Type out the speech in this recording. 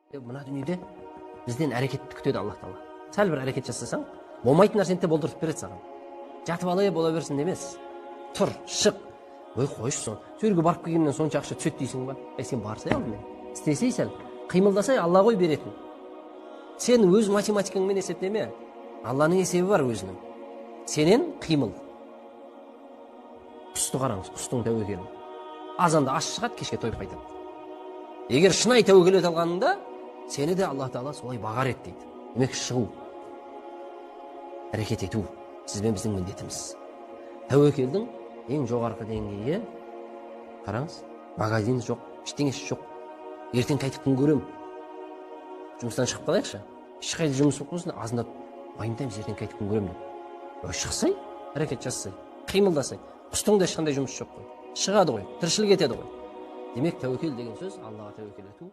Мына дүниеде бізден әрекетті күтеді Аллах Тағала. Сәл бір әрекет жасасаң, болмайтын нәрсені де болдырып береді саған. Жатып алай бола берсін емес. Тұр, шық. Ой, қойшы соң. Сөйерге барып келгеннен сонша ақша түседі дейсің ба? Сен барсай алдымен. Істесей сәл, қимылдасай Алла ғой беретін. Сен өз математикаңмен есептеме. Алланың есебі бар өзінің. Сенен қимыл. Құсты қараңыз, құстың тәуекелі. Азанда аш шығады, кешке тойып қайтады. Егер шынай тәуекел ете алғанында, сені де Аллах Тағала солай бағар ет дейді. Демек шығу, әрекет ету сізбен біздің міндетіміз. Тәуекелдің ең жоғарғы деңгейі, қараңыз, магазин жоқ, ештеңесі жоқ. Ертең қайтып күн көрем. Жұмыстан шығып қалайықшы. Ешқайда жұмыс болып қалсын, азында уайымдаймыз, ертең қайтып күн көрем деп. Шықсай, әрекет жасасай, қимылдасай. Құстың да ешқандай жұмыс жоқ қой. Шығады ғой, тіршілік етеді ғой. Демек тәуекел деген сөз Аллаға тәуекел ету.